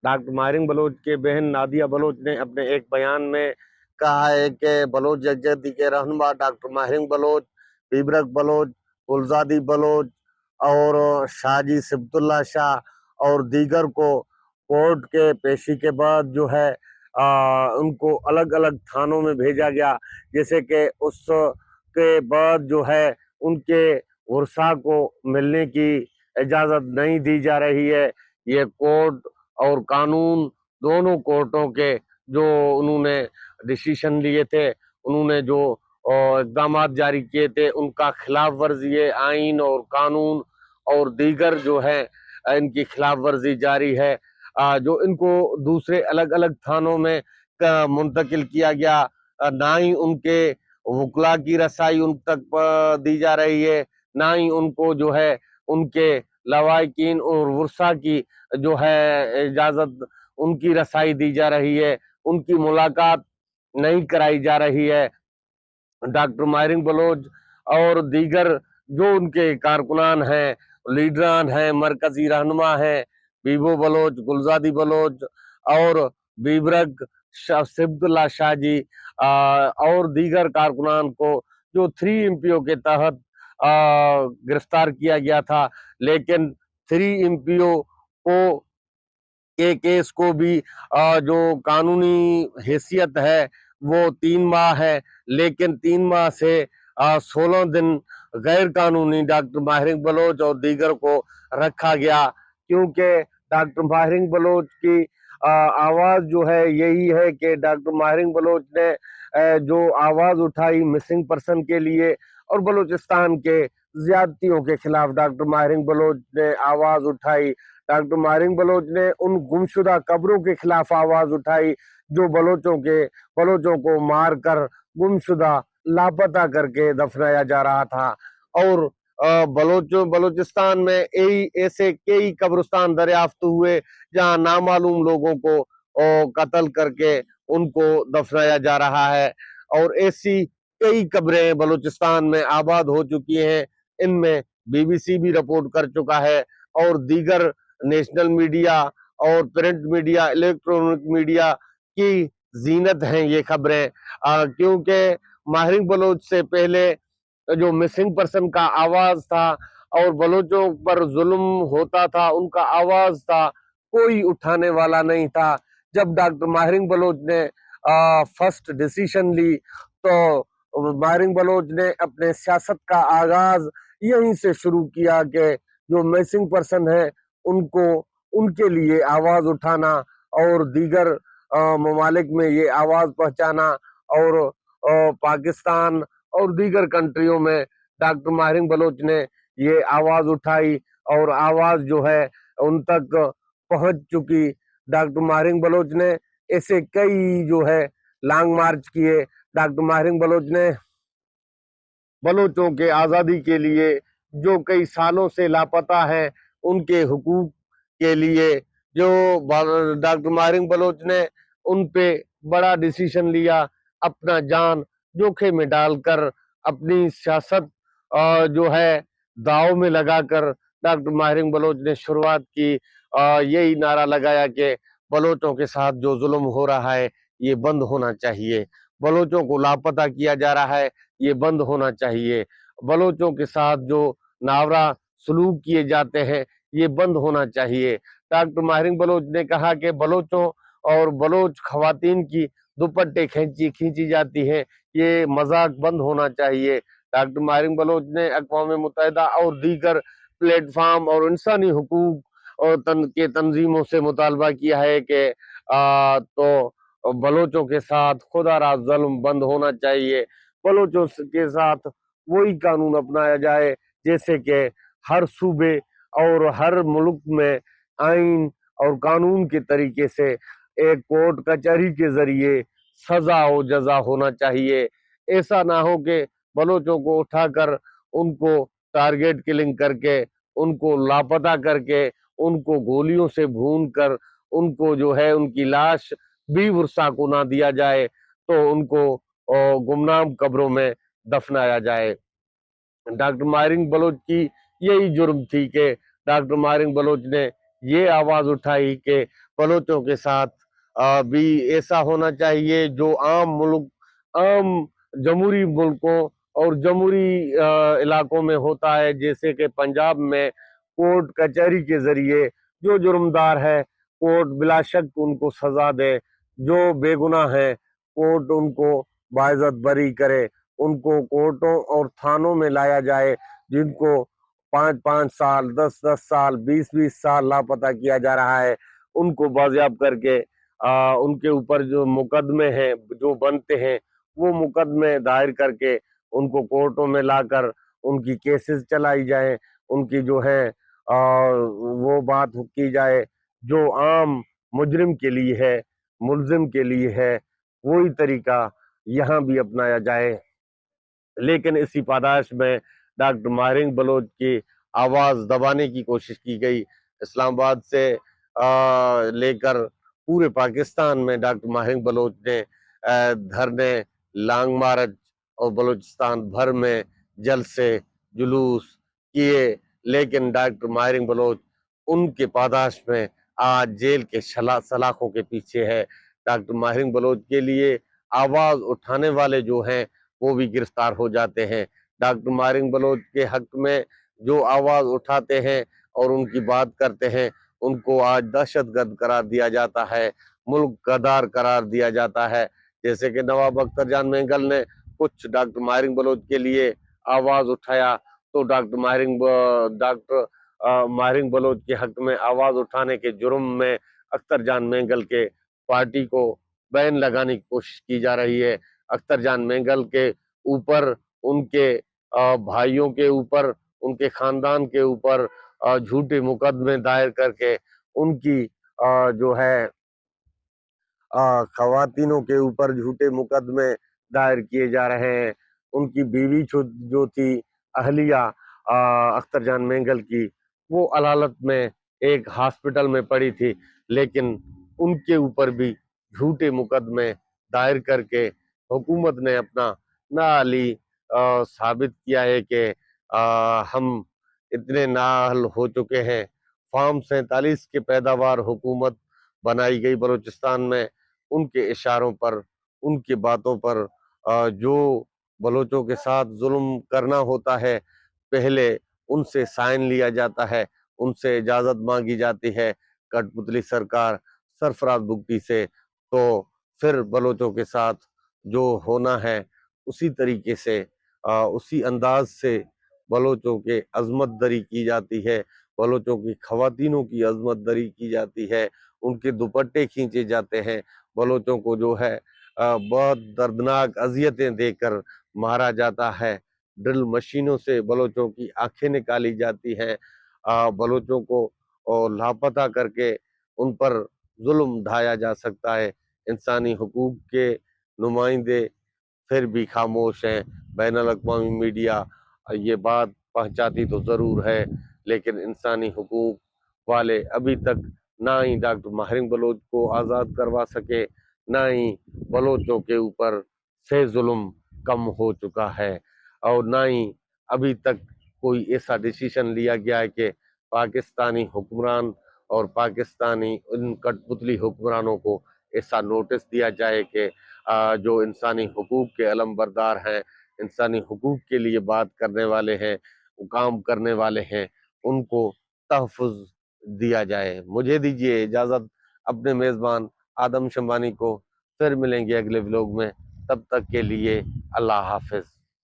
Doctor माहिरिंग Bloch के बहन Nadia Bloch ने अपने एक बयान में कहा है कि बलोच यकजहती के रहनुमा डॉक्टर माहिरिंग बलोच, बीबरक बलोच, गुलजादी बलोच और शाहजी सिबतुल्ला शाह और दीगर को कोर्ट के पेशी के बाद जो है उनको अलग अलग थानों में भेजा गया, जैसे कि उसके बाद जो है उनके वर्षा को मिलने की इजाज़त नहीं दी जा रही है। ये कोर्ट और कानून दोनों कोर्टों के जो उन्होंने डिसीशन लिए थे, उन्होंने जो इक़दामात जारी किए थे, उनका खिलाफ वर्जी ये आइन और कानून और दीगर जो है इनकी खिलाफ वर्जी जारी है। जो इनको दूसरे अलग अलग थानों में मुंतकिल किया गया, ना ही उनके वकला की रसाई उन तक दी जा रही है, ना ही उनको जो है उनके लवाकिन और वर्षा की जो है इजाज़त उनकी रसाई दी जा रही है, उनकी मुलाकात नहीं कराई जा रही है। डॉक्टर माहिरिंग बलोच और दीगर जो उनके कारकुनान हैं, लीडरान हैं, मरकजी रहनुमा हैं, बीबो बलोच, गुलजादी बलोच और बीबरक सिबतुल्ला शाह जी और दीगर कारकुनान को जो 3 MPO के तहत गिरफ्तार किया गया था, लेकिन 3 MPO को के केस को भी जो कानूनी हैसियत है वो 3 माह है, लेकिन 3 माह से 16 दिन गैर कानूनी डॉक्टर माहिरिंग बलोच और दीगर को रखा गया, क्योंकि डॉक्टर माहिरिंग बलोच की आवाज़ जो है यही है कि डॉक्टर माहिरिंग बलोच ने जो आवाज़ उठाई मिसिंग पर्सन के लिए और बलूचिस्तान के ज्यादतियों के खिलाफ डॉक्टर माहिरिंग बलोच ने आवाज़ उठाई। डॉक्टर माहिरिंग बलोच ने उन गुमशुदा कब्रों के खिलाफ आवाज़ उठाई जो बलोचों को मार कर गुमशुदा लापता करके दफनाया जा रहा था। और बलूचिस्तान में ऐसे कई कब्रिस्तान दरियाफ्त हुए जहां नामालूम लोगों को कत्ल करके उनको दफनाया जा रहा है, और ऐसी कई कब्रें बलूचिस्तान में आबाद हो चुकी हैं। इनमें BBC भी रिपोर्ट कर चुका है और दीगर नेशनल मीडिया और प्रिंट मीडिया, इलेक्ट्रॉनिक मीडिया की जीनत हैं ये खबरें, क्योंकि माहिरिंग बलोच से पहले जो मिसिंग पर्सन का आवाज था और बलोचों पर जुल्म होता था उनका आवाज था, कोई उठाने वाला नहीं था। जब डॉक्टर माहिरिंग बलोच ने फर्स्ट डिसीजन ली तो माहिरिंग बलोच ने अपने सियासत का आगाज यहीं से शुरू किया कि जो मिसिंग पर्सन है उनको उनके लिए आवाज उठाना और दीगर ममालिक में ये आवाज पहुंचाना, और पाकिस्तान और दीगर कंट्रियों में डॉक्टर माहिरिंग बलोच ने ये आवाज उठाई और आवाज जो है उन तक पहुंच चुकी। डॉक्टर माहिरिंग बलोच ने ऐसे कई जो है लॉन्ग मार्च किए। डॉक्टर माहिरिंग बलोच ने बलोचों के आज़ादी के लिए जो कई सालों से लापता हैं उनके हुकूक के लिए जो डॉक्टर माहिरिंग बलोच ने उन पे बड़ा डिसीजन लिया, अपना जान जोखिम में डालकर अपनी सियासत जो है दाव में लगाकर डॉक्टर माहिरिंग बलोच ने शुरुआत की। यही नारा लगाया कि बलोचों के साथ जो जुल्म हो रहा है ये बंद होना चाहिए, बलोचों को लापता किया जा रहा है ये बंद होना चाहिए, बलोचों के साथ जो नावरा सलूक किए जाते हैं ये बंद होना चाहिए। डॉक्टर माहिरिंग बलोच ने कहा कि बलोचों और बलोच खवातीन की दुपट्टे खींची जाती हैं, ये मजाक बंद होना चाहिए। डॉक्टर माहिरिंग बलोच ने अक़वाम मुत्तहिदा और दीगर प्लेटफार्म और इंसानी हुकूक और के तंजीमों से मुतालबा किया है कि तो बलोचों के साथ खुदारा जुल्म बंद होना चाहिए, बलोचों के साथ वही कानून अपनाया जाए जैसे कि हर सूबे और हर मुल्क में आइन और कानून के तरीके से एक कोर्ट कचहरी के जरिए सजा और जजा होना चाहिए। ऐसा ना हो कि बलोचों को उठाकर उनको टारगेट किलिंग करके उनको लापता करके उनको गोलियों से भून कर उनको जो है उनकी लाश भी वर्षा को ना दिया जाए तो उनको गुमनाम कब्रों में दफनाया जाए। डॉक्टर माहिरिंग बलोच की यही जुर्म थी कि डॉक्टर माहिरिंग बलोच ने ये आवाज उठाई कि बलोचों के साथ भी ऐसा होना चाहिए जो आम जमहूरी मुल्कों और जमहूरी इलाकों में होता है, जैसे कि पंजाब में कोर्ट कचहरी के जरिए जो जुर्मदार है कोर्ट बिला शक उनको सजा दे, जो बेगुनाह है कोर्ट उनको बाइज्जत बरी करे, उनको कोर्टों और थानों में लाया जाए, जिनको 5-5 साल 10-10 साल 20-20 साल लापता किया जा रहा है, उनको बाजियाब करके उनके ऊपर जो मुकदमे हैं जो बनते हैं वो मुकदमे दायर करके उनको कोर्टों में लाकर उनकी केसेस चलाई जाए, उनकी जो है वो बात की जाए जो आम मुजरिम के लिए है, मुलजिम के लिए है, वही तरीका यहाँ भी अपनाया जाए। लेकिन इसी पादाश में डॉक्टर माहिर बलोच की आवाज़ दबाने की कोशिश की गई। इस्लामाबाद से लेकर पूरे पाकिस्तान में डॉक्टर माहिर बलोच ने धरने, लॉन्ग मार्च और बलूचिस्तान भर में जलसे जुलूस किए, लेकिन डॉक्टर माहिर बलोच उनके पादाश में आज जेल के सलाखों के पीछे है। डॉक्टर माहिर बलोच के लिए आवाज़ उठाने वाले जो हैं वो भी गिरफ्तार हो जाते हैं। डॉक्टर माहिर बलोच के हक में जो आवाज़ उठाते हैं और उनकी बात करते हैं उनको आज दहशतगर्द करार दिया जाता है, मुल्क गद्दार करार दिया जाता है। जैसे कि नवाब अख्तर जान मेंगल ने कुछ डॉक्टर माहिर बलोच के लिए आवाज़ उठाया तो डॉक्टर माहिर बलोच के हक में आवाज़ उठाने के जुर्म में अख्तर जान मेंगल के पार्टी को बैन लगाने की कोशिश की जा रही है। अख्तर जान मेंगल के ऊपर, उनके भाइयों के ऊपर, उनके खानदान के ऊपर झूठे मुकदमे दायर करके उनकी जो है खवातीनों के ऊपर झूठे मुकदमे दायर किए जा रहे हैं। उनकी बीवी जो थी अहलिया अख्तर जान मेंगल की, वो अदालत में एक हॉस्पिटल में पड़ी थी, लेकिन उनके ऊपर भी झूठे मुकदमे दायर करके हुकूमत ने अपना नाअहली साबित किया है कि हम इतने नाअहल हो चुके हैं। फार्म 47 के पैदावार हुकूमत बनाई गई बलूचिस्तान में, उनके इशारों पर, उनकी बातों पर जो बलोचों के साथ जुल्म करना होता है, पहले उनसे साइन लिया जाता है, उनसे इजाज़त मांगी जाती है कठपुतली सरकार सरफराज बुगटी से, तो फिर बलोचों के साथ जो होना है उसी तरीके से उसी अंदाज से बलोचों के अजमत दरी की जाती है, बलोचों की खवातीनों की अजमत दरी की जाती है, उनके दुपट्टे खींचे जाते हैं, बलोचों को जो है बहुत दर्दनाक अजियतें देकर मारा जाता है, ड्रिल मशीनों से बलोचों की आंखें निकाली जाती हैं, बलोचों को लापता करके उन पर जुल्म ढाया जा सकता है। इंसानी हुकूक के नुमाइंदे फिर भी खामोश हैं। बैनुल अक़वामी मीडिया ये बात पहुंचाती तो ज़रूर है, लेकिन इंसानी हुकूक वाले अभी तक ना ही डॉक्टर माहिर बलोच को आज़ाद करवा सके, ना ही बलोचों के ऊपर से जुल्म कम हो चुका है, और ना ही अभी तक कोई ऐसा डिसीजन लिया गया है कि पाकिस्तानी हुक्मरान और पाकिस्तानी उन कठपुतली हुक्मरानों को ऐसा नोटिस दिया जाए कि जो इंसानी हुकूक के अलमबरदार हैं, इंसानी हुकूक के लिए बात करने वाले हैं, काम करने वाले हैं, उनको तहफ़्फ़ुज़ दिया जाए। मुझे दीजिए इजाज़त, अपने मेज़बान आदम शंबानी को फिर मिलेंगे अगले व्लॉग में, तब तक के लिए अल्लाह हाफ़िज़।